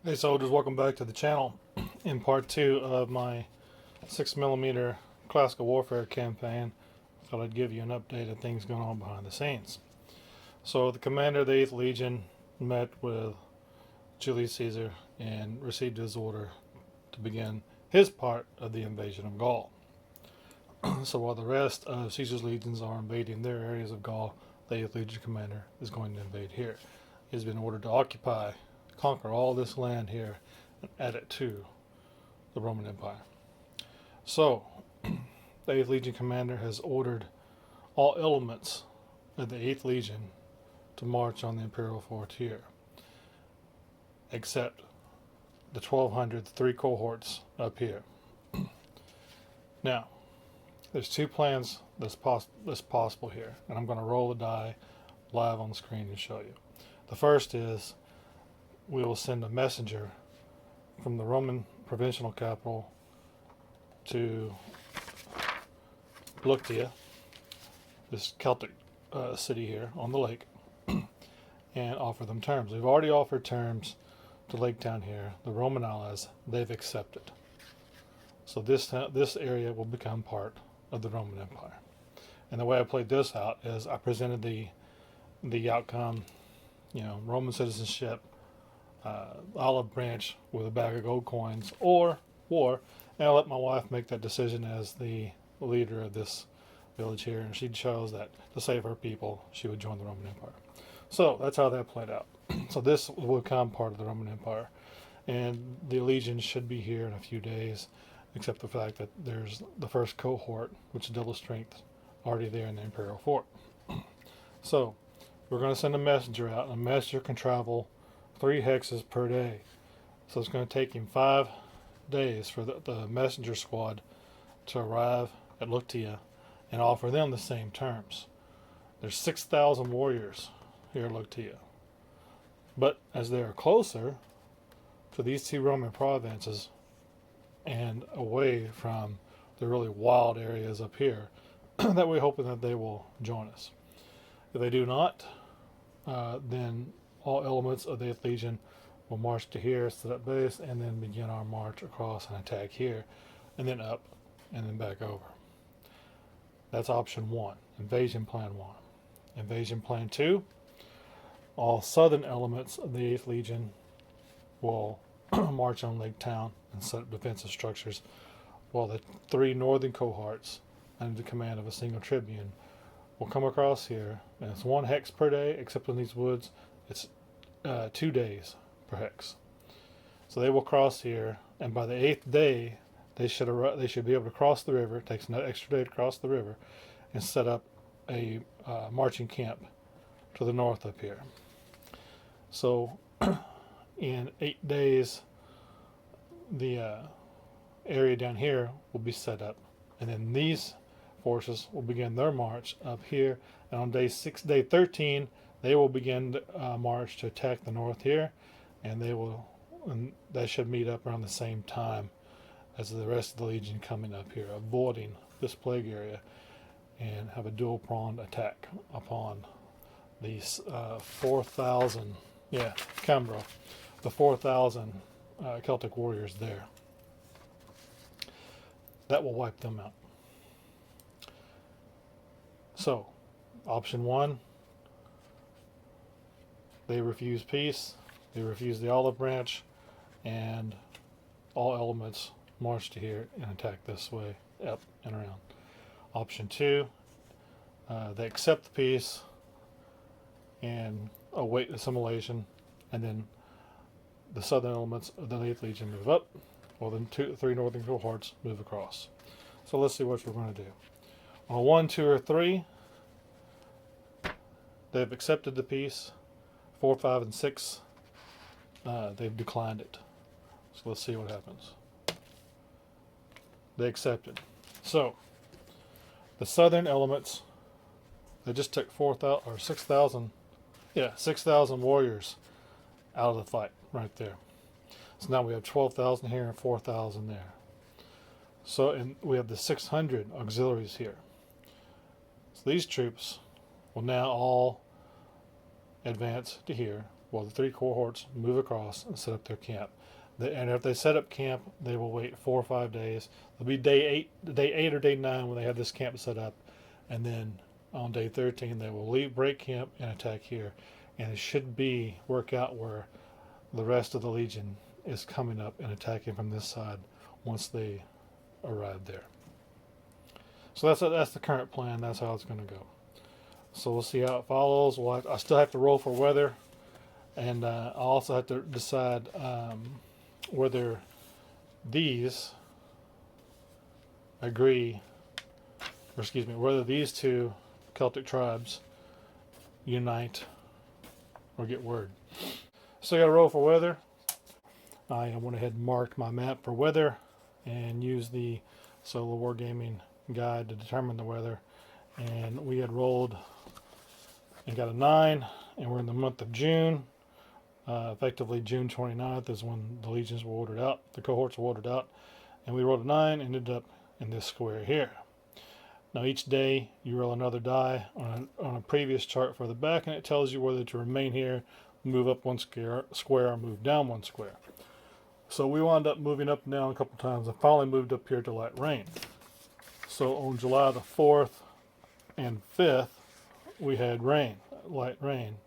Hey soldiers, welcome back to the channel. In part 2 of my 6mm Classical Warfare campaign, I thought I'd give you an update of things going on behind the scenes. So the commander of the 8th Legion met with Julius Caesar and received his order to begin his part of the invasion of Gaul. So while the rest of Caesar's legions are invading their areas of Gaul, the 8th Legion commander is going to invade here. He's been ordered to conquer all this land here and add it to the Roman Empire. So, the 8th Legion commander has ordered all elements of the 8th Legion to march on the Imperial frontier, except the 1,200, 3 cohorts up here. Now, there's 2 plans that's possible here, and I'm going to roll the die live on the screen and show you. The first is we will send a messenger from the Roman provincial capital to Leuctia, this Celtic city here on the lake, and offer them terms. We've already offered terms to Lake Town here. The Roman allies, they've accepted. So this area will become part of the Roman Empire. And the way I played this out is I presented the outcome, Roman citizenship, olive branch with a bag of gold coins, or war, and I let my wife make that decision as the leader of this village here, and she chose that to save her people, she would join the Roman Empire. So that's how that played out. So this will become part of the Roman Empire, and the legion should be here in a few days, except the fact that there's the first cohort, which is double strength, already there in the Imperial fort. So we're going to send a messenger out, and a messenger can travel 3 hexes per day. So it's going to take him 5 days for the messenger squad to arrive at Leuctia and offer them the same terms. There's 6,000 warriors here at Leuctia. But as they are closer to these 2 Roman provinces and away from the really wild areas up here, that we're hoping that they will join us. If they do not, then all elements of the 8th Legion will march to here, set up base, and then begin our march across and attack here, and then up, and then back over. That's option 1, invasion plan 1. Invasion plan 2, all southern elements of the 8th Legion will march on Lake Town and set up defensive structures, while the 3 northern cohorts, under the command of a single tribune, will come across here, and it's 1 hex per day, except in these woods, it's 2 days per hex. So they will cross here, and by the 8th day, they should be able to cross the river. It takes an extra day to cross the river, and set up a marching camp to the north up here. So in 8 days, the area down here will be set up, and then these forces will begin their march up here, and on day 13 they will begin the march to attack the north here, and they should meet up around the same time as the rest of the legion coming up here, avoiding this plague area, and have a dual-pronged attack upon these 4,000, Canberra, the 4,000 Celtic warriors there. That will wipe them out. So, option 1, they refuse peace, they refuse the olive branch, and all elements march to here and attack this way, up and around. Option 2, they accept the peace and await assimilation, and then the southern elements of the 8th Legion move up, while the 3 northern cohorts move across. So let's see what we're going to do. On a 1, 2, or 3, they've accepted the peace. 4, 5, and 6, they've declined it. So let's see what happens. They accepted. So the southern elements, they just took 6,000 warriors out of the fight right there. So now we have 12,000 here and 4,000 there. So, and we have the 600 auxiliaries here. So these troops will now all advance to here, Well, the 3 cohorts move across and set up their camp. And if they set up camp, they will wait 4 or 5 days. It'll be day 8 or day 9 when they have this camp set up, and then on day 13 they will break camp and attack here. And it should work out where the rest of the Legion is coming up and attacking from this side once they arrive there. So that's the current plan. That's how it's going to go. So we'll see how it follows. I still have to roll for weather, and I also have to decide whether these agree, or excuse me, whether these 2 Celtic tribes unite or get word. So I got to roll for weather. I went ahead and marked my map for weather and used the Solo Wargaming guide to determine the weather. And we had rolled and got a 9, and we're in the month of June. Effectively June 29th is when the legions were ordered out, the cohorts were ordered out, and we rolled a 9 and ended up in this square here. Now each day you roll another die on a previous chart for the back, and it tells you whether to remain here, move up 1 square, or move down 1 square. So we wound up moving up and down a couple times and finally moved up here to light rain. So on July the 4th and 5th we had rain, light rain.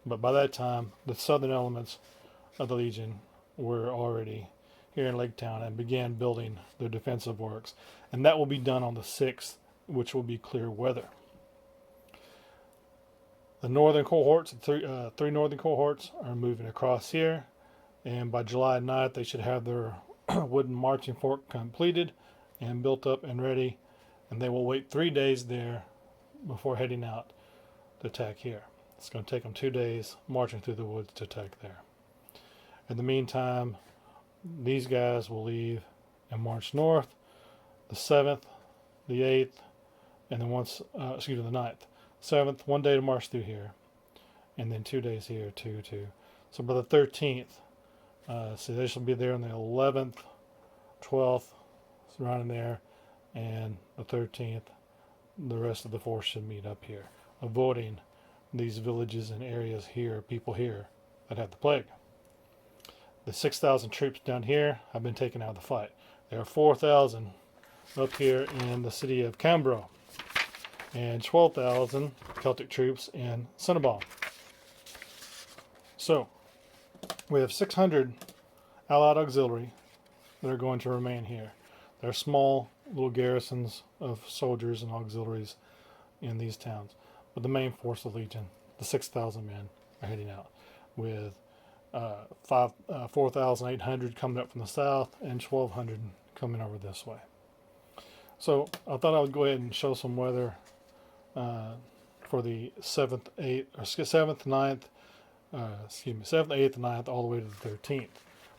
But by that time, the southern elements of the Legion were already here in Lake Town and began building their defensive works. And that will be done on the 6th, which will be clear weather. The northern cohorts, the 3 northern cohorts, are moving across here. And by July 9th, they should have their wooden marching fort completed and built up and ready. And they will wait 3 days there before heading out to attack here. It's going to take them 2 days marching through the woods to attack there. In the meantime, these guys will leave and march north the 7th, the 8th, and then the 9th. 7th, 1 day to march through here, and then 2 days here, 2. So by the 13th, so they shall be there on the 11th, 12th, surrounding there, and the 13th. The rest of the force should meet up here, avoiding these villages and areas here, people here that have the plague. The 6,000 troops down here have been taken out of the fight. There are 4,000 up here in the city of Cambro, and 12,000 Celtic troops in Cinnabon. So we have 600 Allied auxiliary that are going to remain here. There are small little garrisons of soldiers and auxiliaries in these towns. But the main force of the Legion, the 6,000 men, are heading out with 4,800 coming up from the south and 1,200 coming over this way. So I thought I would go ahead and show some weather for the 7th, 8th, or 7th, 9th, 7th, 8th, 9th, all the way to the 13th.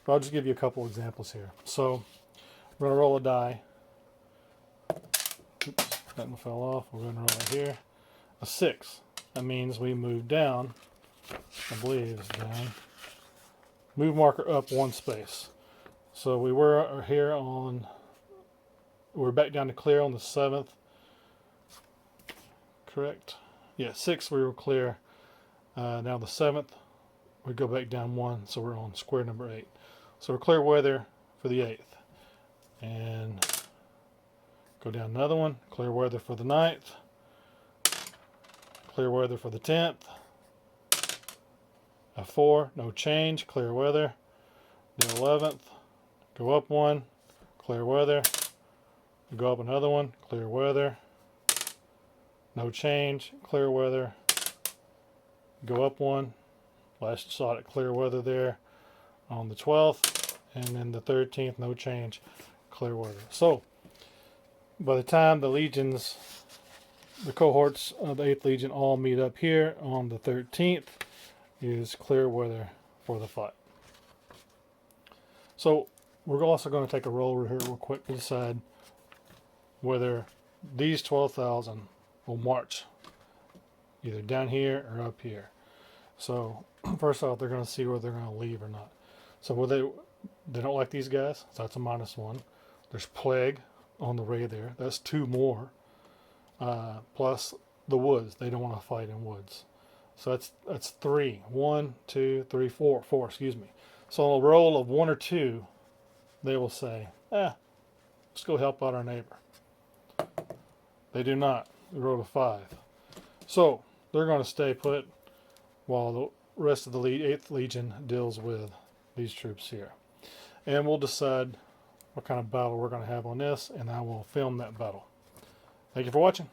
But I'll just give you a couple examples here. So we're going to roll a die. Oops, that one fell off. We're going to roll it here. A 6. That means we move down. I believe it's down. Move marker up 1 space. So we were here on. We're back down to clear on the 7th. Correct? Yeah, 6 we were clear. Now the 7th, we go back down 1, so we're on square number 8. So we're clear weather for the 8th. And go down another one. Clear weather for the 9th. Clear weather for the 10th. A 4, no change, clear weather. The 11th, go up 1, clear weather. Go up another one, clear weather. No change, clear weather. Go up 1. Last shot at clear weather there on the 12th. And then the 13th, no change, clear weather. So, by the time the legions, the cohorts of the 8th Legion all meet up here on the 13th, is clear weather for the fight. So, we're also going to take a roll over here real quick to decide whether these 12,000 will march either down here or up here. So first off, they're going to see whether they're going to leave or not. So whether they don't like these guys, so that's a -1. There's plague on the raid there. That's 2 more. Plus the woods. They don't want to fight in woods. So that's three. 1, 2, 3, 4. 4, excuse me. So on a roll of 1 or 2, they will say, let's go help out our neighbor. They do not. We rolled a 5. So they're going to stay put while the rest of the 8th Legion deals with these troops here. And we'll decide what kind of battle we're going to have on this, and I will film that battle. Thank you for watching.